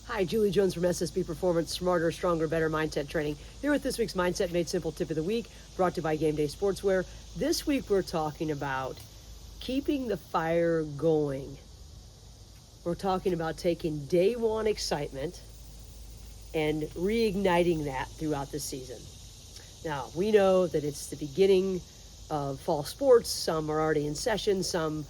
Hi, Julie Jones from SSB Performance, Smarter, Stronger, Better Mindset Training. Here with this week's Mindset Made Simple Tip of the Week, brought to you by Game Day Sportswear. This week we're talking about keeping the fire going. We're talking about taking day one excitement and reigniting that throughout the season. Now, we know that it's the beginning of fall sports. Some are already in session. Some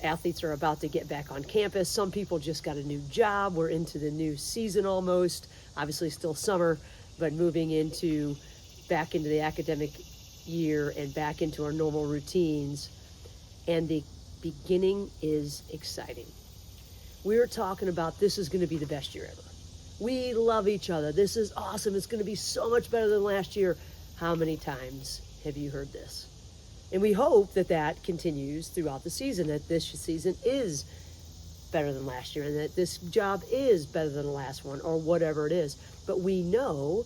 athletes are about to get back on campus. Some people just got a new job. We're into the new season almost. Obviously still summer, but moving back into the academic year and back into our normal routines. And the beginning is exciting. We're talking about this is going to be the best year ever. We love each other. This is awesome. It's going to be so much better than last year. How many times have you heard this? And we hope that that continues throughout the season, that this season is better than last year and that this job is better than the last one or whatever it is. But we know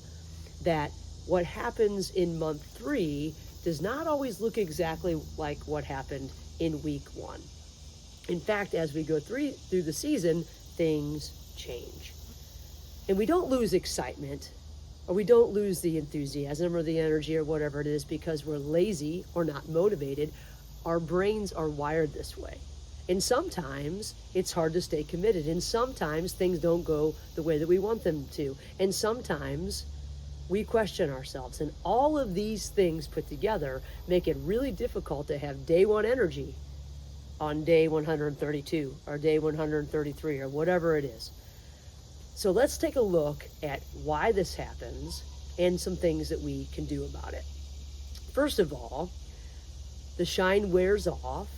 that what happens in month 3 does not always look exactly like what happened in week 1. In fact, as we go through the season, things change. And we don't lose excitement, or we don't lose the enthusiasm or the energy or whatever it is because we're lazy or not motivated. Our brains are wired this way. And sometimes it's hard to stay committed. And sometimes things don't go the way that we want them to. And sometimes we question ourselves. And all of these things put together make it really difficult to have day one energy on day 132 or day 133 or whatever it is. So let's take a look at why this happens and some things that we can do about it. First of all, the shine wears off,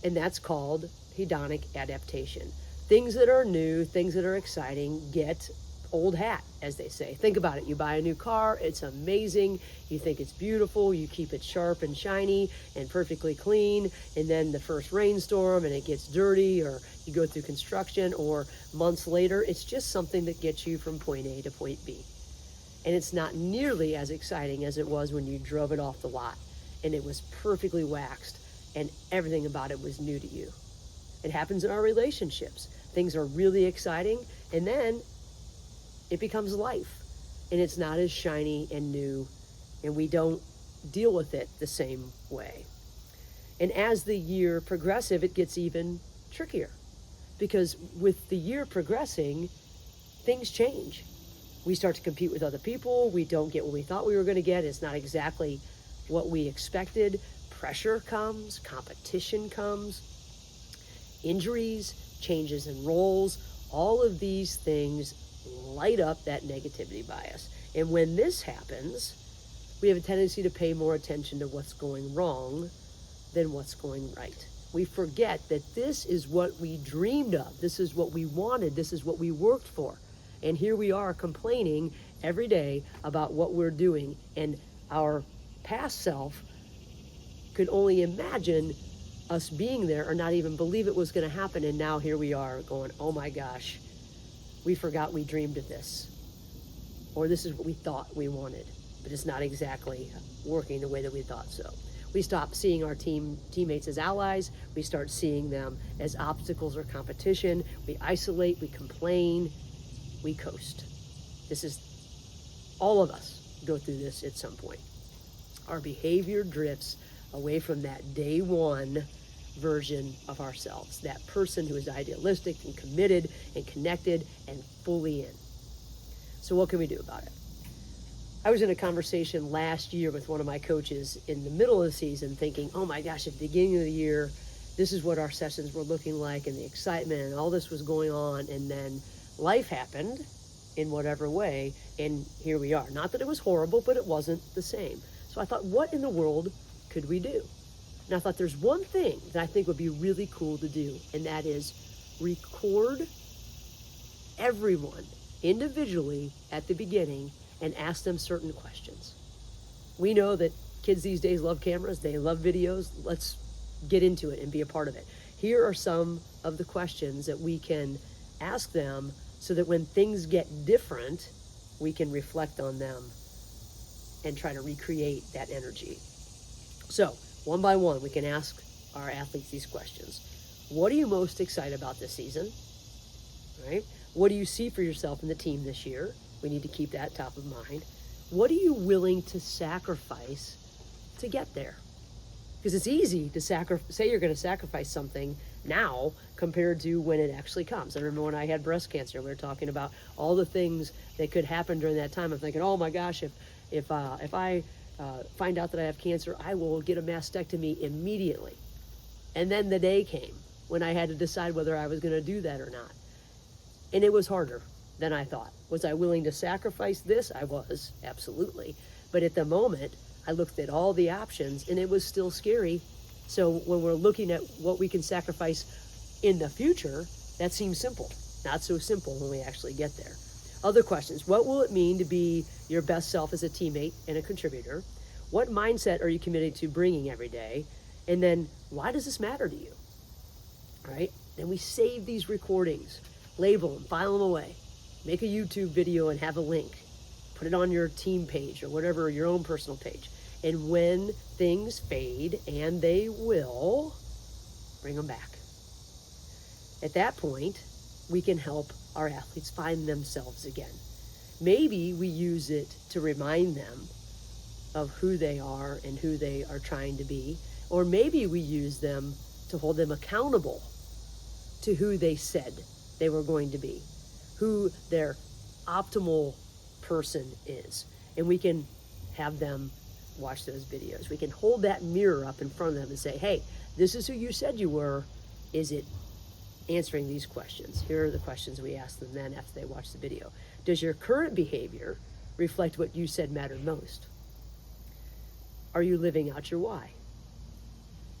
and that's called hedonic adaptation. Things that are new, things that are exciting get old hat, as they say. Think about it. You buy a new car, it's amazing, you think it's beautiful, you keep it sharp and shiny and perfectly clean, and then the first rainstorm and it gets dirty, or you go through construction, or months later, it's just something that gets you from point A to point B. And it's not nearly as exciting as it was when you drove it off the lot and it was perfectly waxed and everything about it was new to you. It happens in our relationships. Things are really exciting, and then it becomes life, and it's not as shiny and new, and we don't deal with it the same way. And as the year progresses, it gets even trickier, because with the year progressing, things change. We start to compete with other people. We don't get what we thought we were going to get. It's not exactly what we expected. Pressure comes, competition comes, injuries, changes in roles. All of these things light up that negativity bias. And when this happens, we have a tendency to pay more attention to what's going wrong than what's going right. We forget that this is what we dreamed of. This is what we wanted. This is what we worked for. And here we are complaining every day about what we're doing. And our past self could only imagine us being there or not even believe it was going to happen. And now here we are going, oh my gosh, we forgot we dreamed of this, or this is what we thought we wanted, but it's not exactly working the way that we thought so. We stop seeing our teammates as allies. We start seeing them as obstacles or competition. We isolate, we complain, we coast. This is, all of us go through this at some point. Our behavior drifts away from that day one version of ourselves, that person who is idealistic and committed and connected and fully in. So what can we do about it? I was in a conversation last year with one of my coaches in the middle of the season thinking, oh my gosh, at the beginning of the year, this is what our sessions were looking like and the excitement and all this was going on, and then life happened in whatever way, and here we are. Not that it was horrible, but it wasn't the same. So I thought, what in the world could we do? And I thought there's one thing that I think would be really cool to do, and that is record everyone individually at the beginning and ask them certain questions. We know that kids these days love cameras, they love videos. Let's get into it and be a part of it. Here are some of the questions that we can ask them so that when things get different, we can reflect on them and try to recreate that energy. So, one by one, we can ask our athletes these questions. What are you most excited about this season? Right? What do you see for yourself in the team this year? We need to keep that top of mind. What are you willing to sacrifice to get there? Because it's easy to say you're going to sacrifice something now compared to when it actually comes. I remember when I had breast cancer, we were talking about all the things that could happen during that time. I'm thinking, oh my gosh, if I find out that I have cancer, I will get a mastectomy immediately. And then the day came when I had to decide whether I was going to do that or not. And it was harder than I thought. Was I willing to sacrifice this? I was, absolutely. But at the moment, I looked at all the options and it was still scary. So when we're looking at what we can sacrifice in the future, that seems simple. Not so simple when we actually get there. Other questions. What will it mean to be your best self as a teammate and a contributor? What mindset are you committed to bringing every day? And then, why does this matter to you? All right? Then we save these recordings, label them, file them away, make a YouTube video and have a link. Put it on your team page or whatever, your own personal page. And when things fade, and they will, bring them back. At that point, we can help our athletes find themselves again. Maybe we use it to remind them of who they are and who they are trying to be. Or maybe we use them to hold them accountable to who they said they were going to be, who their optimal person is. And we can have them watch those videos. We can hold that mirror up in front of them and say, hey, this is who you said you were. Is it answering these questions? Here are the questions we ask them then after they watch the video. Does your current behavior reflect what you said mattered most? Are you living out your why?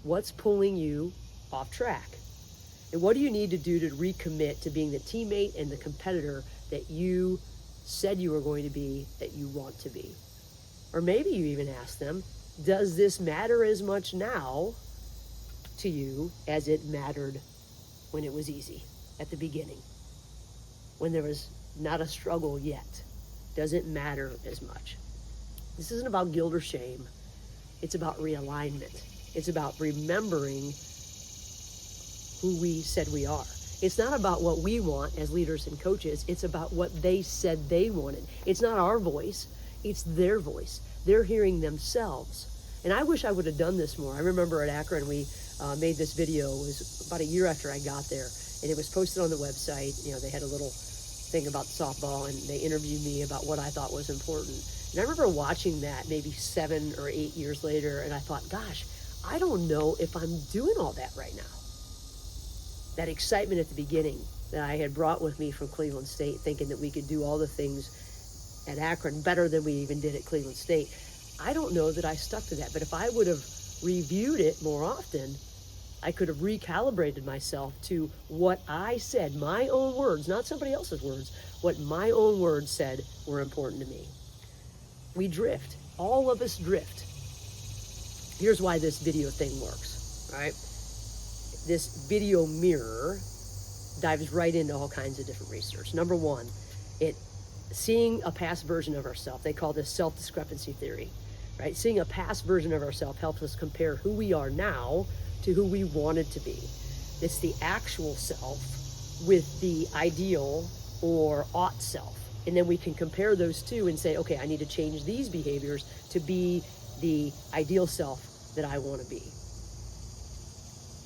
What's pulling you off track? And what do you need to do to recommit to being the teammate and the competitor that you said you were going to be, that you want to be? Or maybe you even ask them, does this matter as much now to you as it mattered when it was easy at the beginning, when there was not a struggle yet? Does it matter as much? This isn't about guilt or shame. It's about realignment. It's about remembering who we said we are. It's not about what we want as leaders and coaches. It's about what they said they wanted. It's not our voice. It's their voice. They're hearing themselves. And I wish I would have done this more. I remember at Akron, we made this video. It was about a year after I got there. And it was posted on the website. You know, they had a little thing about softball, and they interviewed me about what I thought was important. And I remember watching that maybe 7 or 8 years later, and I thought, gosh, I don't know if I'm doing all that right now. That excitement at the beginning that I had brought with me from Cleveland State, thinking that we could do all the things at Akron better than we even did at Cleveland State. I don't know that I stuck to that, but if I would have reviewed it more often, I could have recalibrated myself to what I said, my own words, not somebody else's words, what my own words said were important to me. We drift. All of us drift. Here's why this video thing works, right? This video mirror dives right into all kinds of different research. Number one, seeing a past version of ourselves. They call this self-discrepancy theory, right? Seeing a past version of ourselves helps us compare who we are now to who we wanted to be. It's the actual self with the ideal or ought self. And then we can compare those two and say, okay, I need to change these behaviors to be the ideal self that I want to be.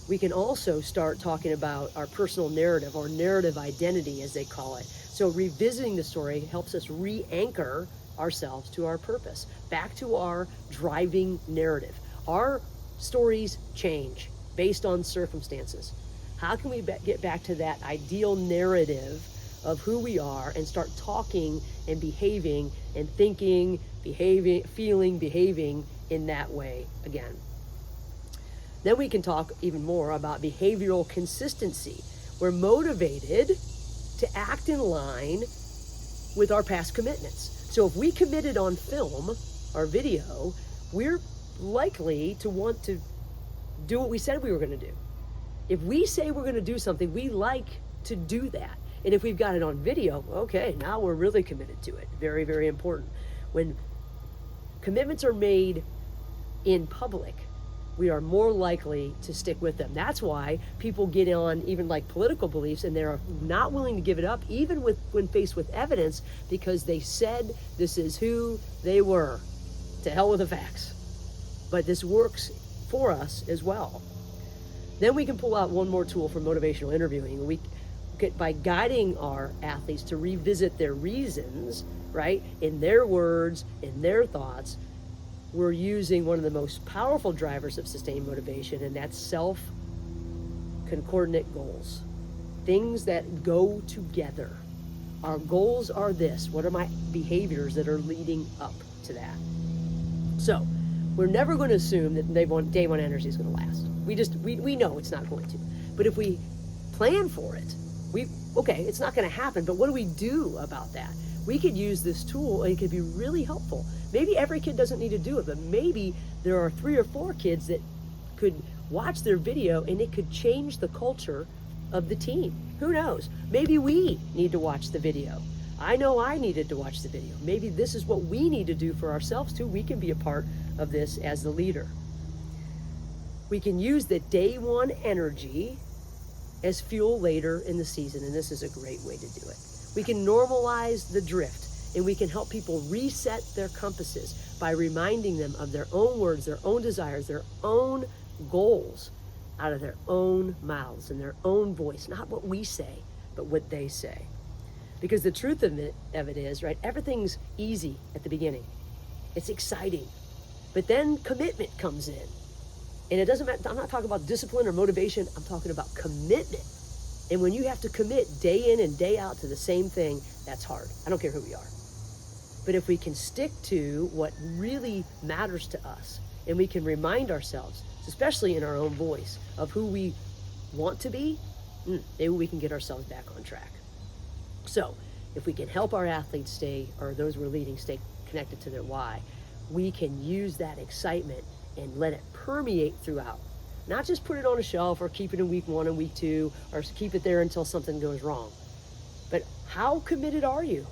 We can also start talking about our personal narrative, or narrative identity as they call it. So revisiting the story helps us re-anchor ourselves to our purpose, back to our driving narrative. Our stories change based on circumstances. How can we get back to that ideal narrative of who we are and start talking and behaving and thinking, feeling, behaving in that way again? Then we can talk even more about behavioral consistency. We're motivated to act in line with our past commitments. So if we committed on film or video, we're likely to want to do what we said we were going to do. If we say we're going to do something, we like to do that. And if we've got it on video, okay, now we're really committed to it. Very, very important. When commitments are made in public, we are more likely to stick with them. That's why people get on even like political beliefs and they're not willing to give it up, even when faced with evidence, because they said this is who they were. To hell with the facts. But this works for us as well. Then we can pull out one more tool for motivational interviewing. We get by guiding our athletes to revisit their reasons, right, in their words, in their thoughts. We're using one of the most powerful drivers of sustained motivation, and that's self-concordant goals. Things that go together. Our goals are this. What are my behaviors that are leading up to that? So, we're never going to assume that day one energy is going to last. We know it's not going to. But if we plan for it, it's not going to happen, but what do we do about that? We could use this tool and it could be really helpful. Maybe every kid doesn't need to do it, but maybe there are 3 or 4 kids that could watch their video and it could change the culture of the team. Who knows? Maybe we need to watch the video. I know I needed to watch the video. Maybe this is what we need to do for ourselves too. We can be a part of this as the leader. We can use the day one energy as fuel later in the season, and this is a great way to do it. We can normalize the drift, and we can help people reset their compasses by reminding them of their own words, their own desires, their own goals out of their own mouths and their own voice, not what we say, but what they say. Because the truth of it is, right, everything's easy at the beginning. It's exciting. But then commitment comes in. And it doesn't matter, I'm not talking about discipline or motivation, I'm talking about commitment. And when you have to commit day in and day out to the same thing, that's hard. I don't care who we are. But if we can stick to what really matters to us, and we can remind ourselves, especially in our own voice, of who we want to be, maybe we can get ourselves back on track. So, if we can help our athletes or those we're leading, stay connected to their why, we can use that excitement and let it permeate throughout. Not just put it on a shelf or keep it in week 1 and week 2 or keep it there until something goes wrong. But how committed are you?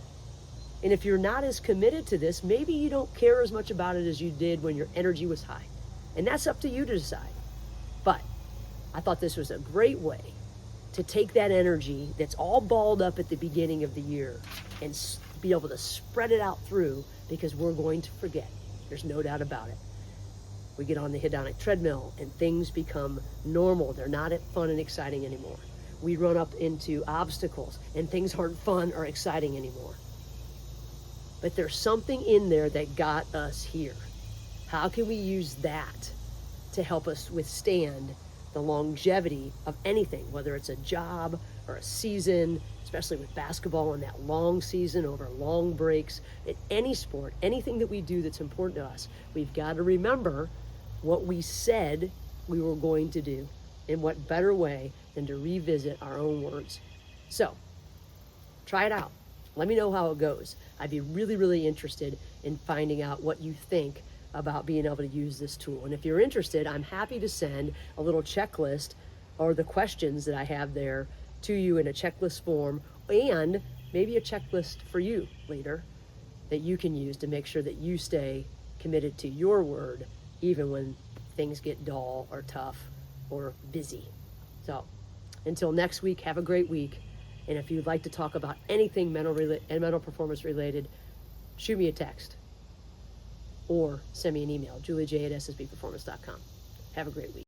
And if you're not as committed to this, maybe you don't care as much about it as you did when your energy was high. And that's up to you to decide. But I thought this was a great way to take that energy that's all balled up at the beginning of the year and be able to spread it out through, because we're going to forget. There's no doubt about it. We get on the hedonic treadmill and things become normal. They're not fun and exciting anymore. We run up into obstacles and things aren't fun or exciting anymore. But there's something in there that got us here. How can we use that to help us withstand the longevity of anything, whether it's a job or a season, especially with basketball and that long season over long breaks, in any sport, anything that we do that's important to us, we've got to remember what we said we were going to do. And what better way than to revisit our own words. So, try it out. Let me know how it goes. I'd be really, really interested in finding out what you think about being able to use this tool. And if you're interested, I'm happy to send a little checklist or the questions that I have there to you in a checklist form, and maybe a checklist for you later that you can use to make sure that you stay committed to your word even when things get dull or tough or busy. So until next week, have a great week. And if you'd like to talk about anything mental performance related, shoot me a text or send me an email, juliej@ssbperformance.com. Have a great week.